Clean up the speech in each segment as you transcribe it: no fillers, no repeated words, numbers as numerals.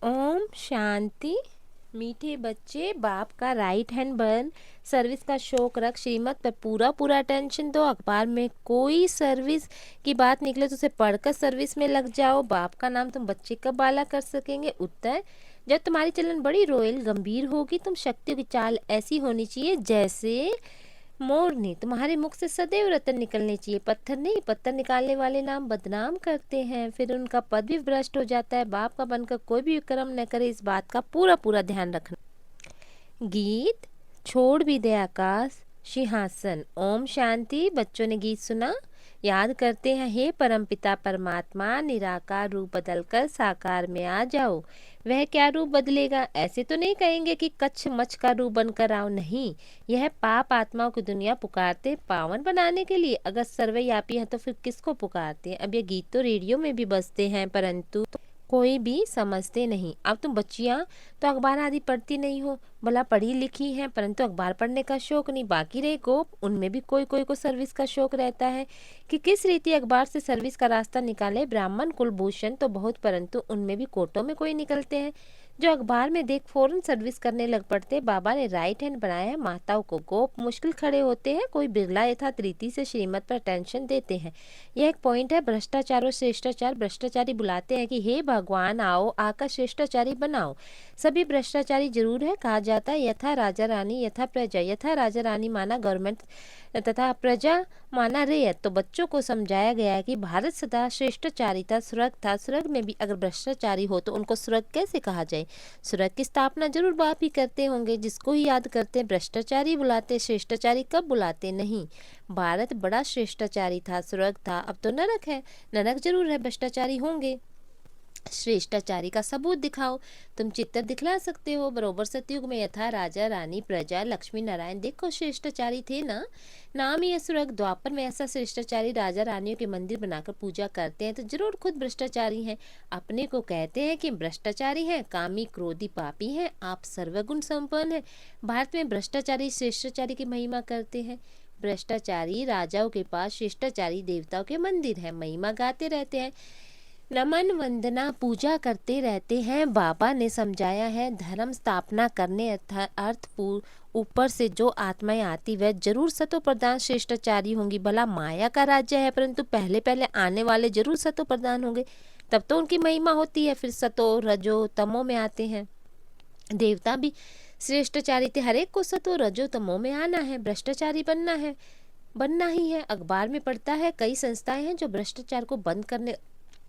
ओम शांति। मीठे बच्चे, बाप का राइट हैंड बन, सर्विस का शौक रख, श्रीमत पर पूरा पूरा अटेंशन दो। अखबार में कोई सर्विस की बात निकले तो उसे पढ़कर सर्विस में लग जाओ। बाप का नाम तुम बच्चे कब बाला कर सकेंगे? उत्तर, जब तुम्हारी चलन बड़ी रॉयल गंभीर होगी। तुम शक्तियों की चाल ऐसी होनी चाहिए जैसे मोरनी। तुम्हारे मुख से सदैव रतन निकलने चाहिए, पत्थर नहीं। पत्थर निकालने वाले नाम बदनाम करते हैं, फिर उनका पद भी भ्रष्ट हो जाता है। बाप का बनकर कोई भी विक्रम न करे, इस बात का पूरा पूरा ध्यान रखना। गीत छोड़ भी दे आकाश सिंहासन। ओम शांति। बच्चों ने गीत सुना, याद करते हैं। हे परमपिता परमात्मा, निराकार रूप बदलकर साकार में आ जाओ। वह क्या रूप बदलेगा? ऐसे तो नहीं कहेंगे कि कच्छ मच्छ का रूप बनकर आओ, नहीं। यह पाप आत्माओं की दुनिया पुकारते पावन बनाने के लिए। अगर सर्वव्यापी है तो फिर किसको पुकारते हैं? अब ये गीत तो रेडियो में भी बजते हैं, परंतु कोई भी समझते नहीं। अब तुम बच्चियां तो अखबार आदि पढ़ती नहीं हो, भला पढ़ी लिखी हैं, परंतु अखबार पढ़ने का शौक नहीं। बाकी रहे गोप, उनमें भी कोई कोई को सर्विस का शौक रहता है कि किस रीति अखबार से सर्विस का रास्ता निकाले। ब्राह्मण कुलभूषण तो बहुत, परंतु उनमें भी कोटों में कोई निकलते हैं जो अखबार में देख फौरन सर्विस करने लग पड़ते। बाबा ने राइट हैंड बनाया है, माताओं को गोप मुश्किल खड़े होते हैं। कोई बिरला यथात रीति से श्रीमत पर टेंशन देते हैं। यह एक पॉइंट है, भ्रष्टाचार और श्रेष्टाचार। भ्रष्टाचारी बुलाते हैं कि हे भगवान आओ, आकर श्रेष्टाचारी बनाओ। सभी भ्रष्टाचारी जरूर है। कहा जाता है यथा राजा रानी यथा प्रजा। यथा राजा रानी माना गवर्नमेंट तथा प्रजा माना रेयत। तो बच्चों को समझाया गया है कि भारत सदा श्रेष्टाचारी था, स्वर्ग था। स्वर्ग में भी अगर भ्रष्टाचारी हो तो उनको स्वर्ग कैसे कहा जाए? स्वर्ग की स्थापना जरूर बाप ही करते होंगे, जिसको ही याद करते भ्रष्टाचारी बुलाते। श्रेष्टाचारी कब बुलाते? नहीं। भारत बड़ा श्रेष्टाचारी था, स्वर्ग था, अब तो नरक है। नरक जरूर है, भ्रष्टाचारी होंगे। श्रेष्टाचारी का सबूत दिखाओ। तुम चित्र दिखला सकते हो। बरोबर सतयुग में यथा राजा रानी प्रजा लक्ष्मी नारायण देखो श्रेष्टाचारी थे ना, नाम ही है स्वर्ग। द्वापर में ऐसा श्रेष्टाचारी राजा रानियों के मंदिर बनाकर पूजा करते हैं तो जरूर खुद भ्रष्टाचारी हैं। अपने को कहते हैं कि भ्रष्टाचारी हैं, कामी क्रोधी पापी हैं, आप सर्वगुण संपन्न हैं। भारत में भ्रष्टाचारी श्रेष्टाचारी की महिमा करते हैं। भ्रष्टाचारी राजाओं के पास शिष्टाचारी देवताओं के मंदिर है, महिमा गाते रहते हैं, नमन वंदना पूजा करते रहते हैं। बाबा ने समझाया है धर्म स्थापना करने अर्थ ऊपर से जो आत्माएं आती वह जरूर सतो प्रधान श्रेष्ठाचारी होंगी। भला माया का राज्य है, परंतु पहले पहले आने वाले जरूर सतो प्रधान होंगे, तब तो उनकी महिमा होती है। फिर सतो रजो तमो में आते हैं। देवता भी श्रेष्ठाचारी थे, हर एक को सतो रजो तमो में आना है, भ्रष्टाचारी बनना है, बनना ही है। अखबार में पढ़ता है कई संस्थाएं हैं जो भ्रष्टाचार को बंद करने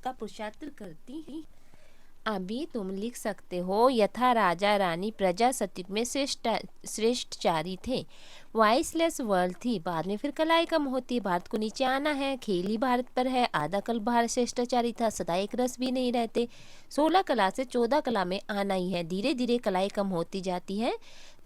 का पुरुषार्थ करती ही। अभी तुम लिख सकते हो यथा राजा रानी प्रजा सतयुग में श्रेष्ठचारी थे। वॉइसलेस वर्ल्ड थी, बाद में फिर कलाई कम होती। भारत को नीचे आना है, खेल ही भारत पर है। आधा कल भारत श्रेष्ठाचारी था, सदा एक रस भी नहीं रहते। 16 कला से 14 कला में आना ही है। धीरे धीरे कलाई कम होती जाती है,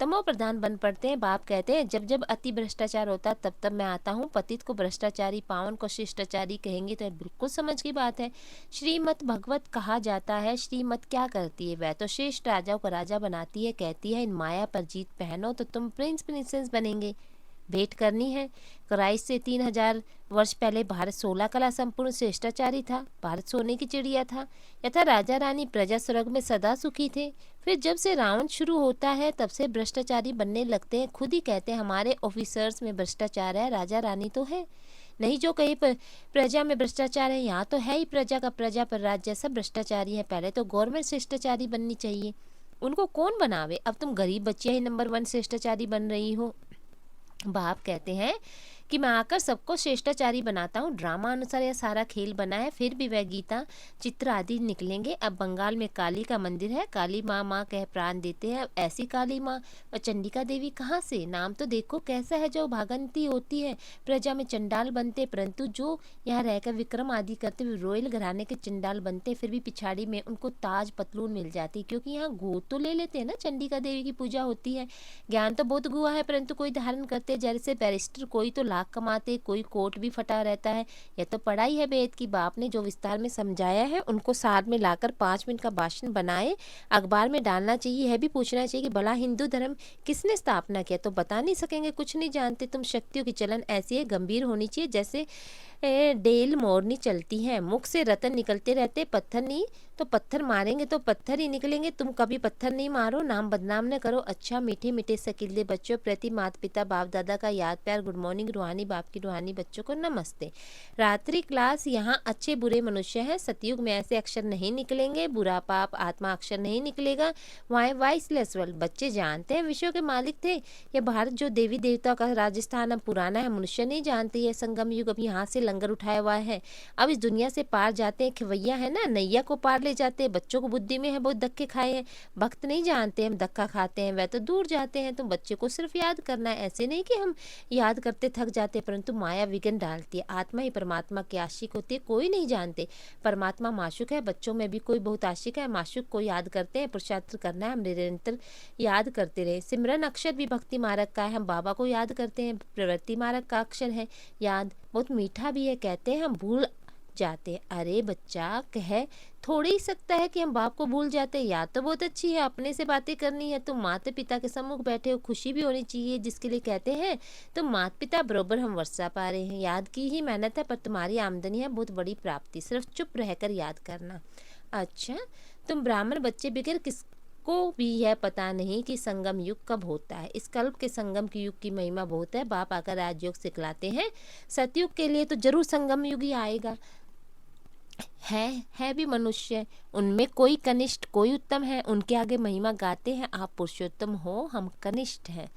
तमो प्रधान बन पड़ते हैं। बाप कहते हैं जब जब अति भ्रष्टाचार होता तब तब मैं आता हूँ। पतित को भ्रष्टाचारी, पावन को शिष्टाचारी कहेंगे तो बिल्कुल समझ की बात है। श्रीमत भगवत कहा जाता है। श्रीमत क्या करती है? वह तो श्रेष्ठ राजाओं को राजा बनाती है, कहती है इन माया पर जीत पहनो तो तुम प्रिंस प्रिंसेस बनेंगे। भेंट करनी है। क्राइस्ट से 3000 वर्ष पहले भारत 16 कला संपूर्ण श्रेष्ठाचारी था। भारत सोने की चिड़िया था। यथा राजा रानी प्रजा स्वर्ग में सदा सुखी थे। फिर जब से रावण शुरू होता है तब से भ्रष्टाचारी बनने लगते हैं। खुद ही कहते हैं हमारे ऑफिसर्स में भ्रष्टाचार है, राजा रानी तो है नहीं जो कहीं पर प्रजा में भ्रष्टाचार है। यहाँ तो है ही प्रजा का प्रजा पर राज्य, सब भ्रष्टाचारी है। पहले तो गवर्नमेंट श्रेष्ठाचारी बननी चाहिए, उनको कौन बनावे? अब तुम गरीब बच्चियां ही नंबर 1 श्रेष्ठाचारी बन रही हो। बाप कहते हैं कि मैं आकर सबको श्रेष्ठाचारी बनाता हूँ। ड्रामा अनुसार यह सारा खेल बना है, फिर भी वह गीता चित्र आदि निकलेंगे। अब बंगाल में काली का मंदिर है, काली माँ माँ कह प्राण देते हैं। ऐसी काली माँ व चंडिका देवी कहाँ से? नाम तो देखो कैसा है, जो भागंती होती है प्रजा में चंडाल बनते, परंतु जो यहाँ रहकर विक्रम आदि करते हुए रॉयल घराने के चंडाल बनते, फिर भी पिछाड़ी में उनको ताज पतलून मिल जाती, क्योंकि यहाँ गोद तो ले लेते हैं ना। चंडिका देवी की पूजा होती है। ज्ञान तो बहुत गुआ है, परंतु कोई धारण करते जैसे बैरिस्टर, कोई तो लाख कमाते, कोई कोट भी फटा रहता है। यह तो पढ़ाई है वेद की। बाप ने जो विस्तार में समझाया है उनको साथ में लाकर 5 मिनट का भाषण बनाए अखबार में डालना चाहिए। यह भी पूछना चाहिए कि भला हिंदू धर्म किसने स्थापना किया? तो बता नहीं सकेंगे, कुछ नहीं जानते। तुम शक्तियों की चलन ऐसी है, गंभीर होनी चाहिए जैसे डेल मोरनी चलती हैं, मुख से रतन निकलते रहते, पत्थर नहीं तो पत्थर मारेंगे तो पत्थर ही निकलेंगे। तुम कभी पत्थर नहीं मारो, नाम बदनाम न करो। अच्छा मीठे मीठे सकीले बच्चों प्रति माता पिता बाप दादा का याद प्यार, गुड मॉर्निंग। रूहानी बाप की रूहानी बच्चों को नमस्ते। रात्रि क्लास। यहाँ अच्छे बुरे मनुष्य हैं, सतयुग में ऐसे अक्षर नहीं निकलेंगे, बुरा पाप आत्मा अक्षर नहीं निकलेगा। Viceless world. बच्चे जानते हैं विश्व के मालिक थे, यह भारत जो देवी देवता का राजस्थान अब पुराना है, मनुष्य नहीं जानते। यह संगम युग अब यहाँ से लंगर उठाया हुआ है, अब इस दुनिया से पार जाते हैं। खवैया है ना, नैया को पार ले जाते हैं। बच्चों को बुद्धि में है बहुत धक्के खाए हैं, भक्त नहीं जानते हम धक्का खाते हैं, वह तो दूर जाते हैं। तो बच्चे को सिर्फ याद करना है, ऐसे नहीं कि हम याद करते थक जाते, परंतु माया विघ्न डालती है। आत्मा ही परमात्मा की आशिक होती है, कोई नहीं जानते परमात्मा माशुक है। बच्चों में भी कोई बहुत आशिक है, माशुक को याद करते हैं। पुरुषार्थ करना है, हम निरंतर याद करते रहे। सिमरन अक्षर भी भक्ति मार्ग का है, हम बाबा को याद करते हैं। प्रवृत्ति मार्ग का अक्षर है याद, बहुत मीठा भी है, कहते हैं हम भूल जाते। अरे बच्चा कह थोड़ी ही सकता है कि हम बाप को भूल जाते हैं। याद तो बहुत अच्छी है, अपने से बातें करनी है। तुम माता पिता के सम्मुख बैठे हो, खुशी भी होनी चाहिए, जिसके लिए कहते हैं तो माता पिता बरोबर हम वर्षा पा रहे हैं। याद की ही मेहनत है, पर तुम्हारी आमदनी है बहुत बड़ी प्राप्ति, सिर्फ चुप रहकर याद करना। अच्छा तुम ब्राह्मण बच्चे बगैर किस को भी यह पता नहीं कि संगम युग कब होता है। इस कल्प के संगम के युग की महिमा बहुत है, बाप आकर राजयोग सिखलाते हैं। सतयुग के लिए तो जरूर संगम युग ही आएगा। है भी मनुष्य, उनमें कोई कनिष्ठ कोई उत्तम है, उनके आगे महिमा गाते हैं। आप पुरुषोत्तम हो, हम कनिष्ठ हैं।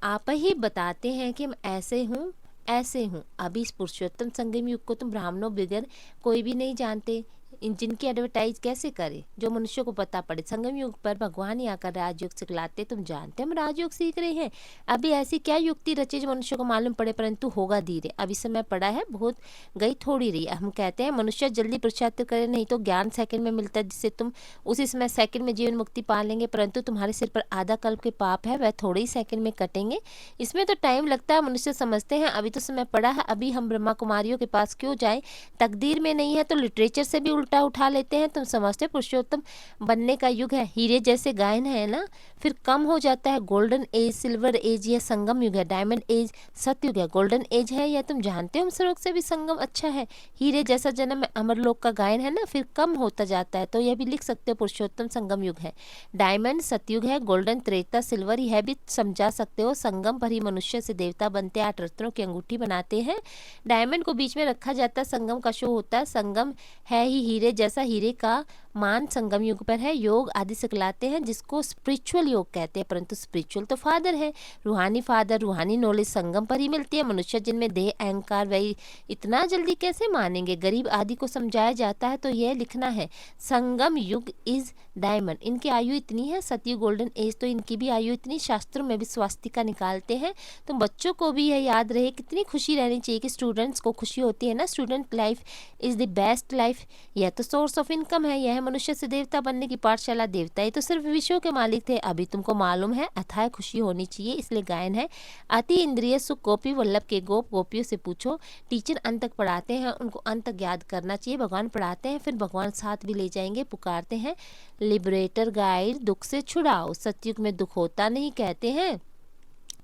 आप ही बताते हैं कि हम ऐसे हूँ। अभी इस पुरुषोत्तम संगम युग को तुम ब्राह्मणों बगैर कोई भी नहीं जानते, जिनकी एडवर्टाइज कैसे करे, जो मनुष्य को पता पड़े। संगम युग पर भगवान ही आकर राजयोग सिखलाते, तुम जानते हम राजयोग सीख रहे हैं। अभी ऐसी क्या युक्ति रचे जो मनुष्य को मालूम पड़े, परंतु होगा धीरे। अभी समय पड़ा है, बहुत गई थोड़ी रही। हम कहते हैं मनुष्य जल्दी पुरुषार्थ करे, नहीं तो ज्ञान सेकंड में मिलता है, जिससे तुम उसी समय सेकंड में जीवन मुक्ति पा लेंगे। परंतु तुम्हारे सिर पर आधा कल्प के पाप है, वह थोड़े ही सेकंड में कटेंगे, इसमें तो टाइम लगता है। मनुष्य समझते हैं अभी तो समय पड़ा है, अभी हम ब्रह्मा कुमारियों के पास क्यों जाए, तकदीर में नहीं है तो लिटरेचर से भी उल्टा उठा लेते हैं। तुम समझते पुरुषोत्तम बनने का युग है, हीरे जैसे गायन है ना, फिर कम हो जाता है। गोल्डन एज, सिल्वर एज, यह संगम युग है। डायमंड एज सतयुग है, गोल्डन एज है, यह तुम जानते हो। हम सर्वोग से भी संगम अच्छा है, हीरे जैसा जन्म है, अमरलोक का गायन है ना, फिर कम होता जाता है। तो यह भी लिख सकते हो पुरुषोत्तम संगम युग है। डायमंड सतयुग है, गोल्डन त्रेता सिल्वर, यह भी समझा सकते हो। संगम पर ही मनुष्य से देवता बनते, 8 रत्नों की अंगूठी बनाते हैं। डायमंड को बीच में रखा जाता है, संगम का शो होता है। संगम है ही हीरे जैसा, हीरे का मान संगम युग पर है। योग आदि सिखलाते हैं, जिसको स्पिरिचुअल योग कहते हैं, परंतु स्पिरिचुअल तो फादर है, रूहानी फादर, रूहानी नॉलेज संगम पर ही मिलती है। मनुष्य जिनमें देह अहंकार वही इतना जल्दी कैसे मानेंगे, गरीब आदि को समझाया जाता है। तो यह लिखना है संगम युग इज डायमंड, इनकी आयु इतनी है। सतयुग गोल्डन एज, तो इनकी भी आयु इतनी। शास्त्रों में भी स्वास्तिका निकालते हैं। तो बच्चों को भी यह याद रहे, कितनी खुशी रहनी चाहिए कि स्टूडेंट्स को खुशी होती है ना। Student life is the best life, यह तो सोर्स ऑफ इनकम है। यह मनुष्य से देवता बनने की पाठशाला। देवता ही तो सिर्फ विश्व के मालिक थे, अभी तुमको मालूम है। अथाह खुशी होनी चाहिए, इसलिए गायन है। अति इंद्रिय सुख गोपी वल्लभ के गोप, गोपियों से पूछो। टीचर अंत तक पढ़ाते हैं, उनको अंत तक याद करना चाहिए। भगवान पढ़ाते हैं, फिर भगवान साथ भी ले जाएंगे। पुकारते हैं लिबरेटर गाइड, दुख से छुड़ाओ। सतयुग में दुख होता नहीं, कहते हैं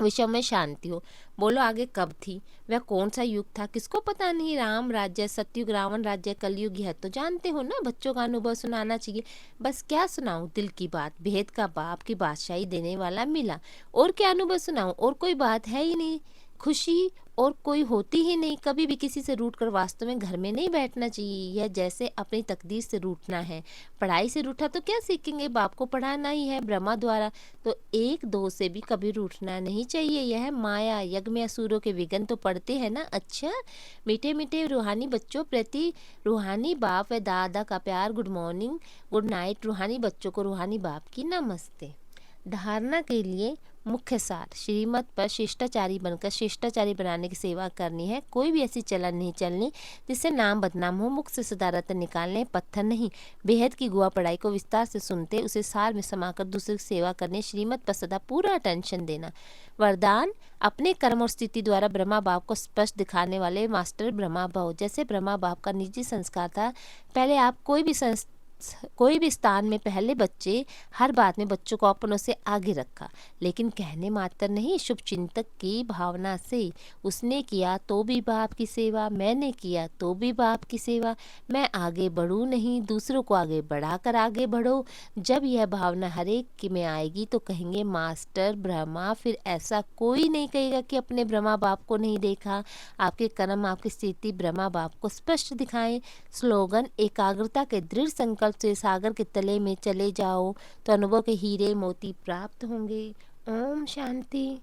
विश्व में शांति हो। बोलो आगे कब थी, वह कौन सा युग था, किसको पता नहीं। राम राज्य, सतयुग, रावण राज्य, कलयुग, यह तो जानते हो ना। बच्चों का अनुभव सुनाना चाहिए। बस क्या सुनाऊं, दिल की बात, भेद का बाप की बादशाही देने वाला मिला। और क्या अनुभव सुनाऊं, और कोई बात है ही नहीं। खुशी और कोई होती ही नहीं। कभी भी किसी से रूठ कर वास्तव में घर में नहीं बैठना चाहिए, यह जैसे अपनी तकदीर से रूठना है। पढ़ाई से रूठा तो क्या सीखेंगे, बाप को पढ़ाना ही है ब्रह्मा द्वारा। तो एक दो से भी कभी रूठना नहीं चाहिए। यह माया यज्ञ में असुरों के विघ्न तो पड़ते हैं ना। अच्छा मीठे मीठे रूहानी बच्चों प्रति रूहानी बाप व दादा का प्यार, गुड मॉर्निंग गुड नाइट। रूहानी बच्चों को रूहानी बाप की नमस्ते। धारणा के लिए मुख्य सार, श्रीमत पर शिष्टाचारी बनकर शिष्टाचारी बनाने की सेवा करनी है। कोई भी ऐसी चलन नहीं चलनी जिससे नाम बदनाम हो। मुख से सदारत निकालने, पत्थर नहीं। बेहद की गुआ पढ़ाई को विस्तार से सुनते, उसे सार में समाकर दूसरे की सेवा करने। श्रीमत पर सदा पूरा अटेंशन देना। वरदान, अपने कर्म और स्थिति द्वारा ब्रह्मा बाप को स्पष्ट दिखाने वाले मास्टर ब्रह्मा भव। जैसे ब्रह्मा बाप का निजी संस्कार था, पहले आप कोई भी कोई भी स्थान में पहले बच्चे हर बात में बच्चों को अपनों से आगे रखा, लेकिन कहने मात्र नहीं, शुभ चिंतक की भावना से। उसने किया तो भी बाप की सेवा, मैंने किया तो भी बाप की सेवा। मैं आगे बढ़ूँ नहीं, दूसरों को आगे बढ़ाकर आगे बढ़ो। जब यह भावना हर एक की में आएगी तो कहेंगे मास्टर ब्रह्मा, फिर ऐसा कोई नहीं कहेगा कि अपने ब्रह्मा बाप को नहीं देखा। आपके कर्म, आपकी स्थिति ब्रह्मा बाप को स्पष्ट दिखाएं। स्लोगन: एकाग्रता के दृढ़ संकल्प से सागर के तले में चले जाओ तो अनुभव के हीरे मोती प्राप्त होंगे। ओम शांति।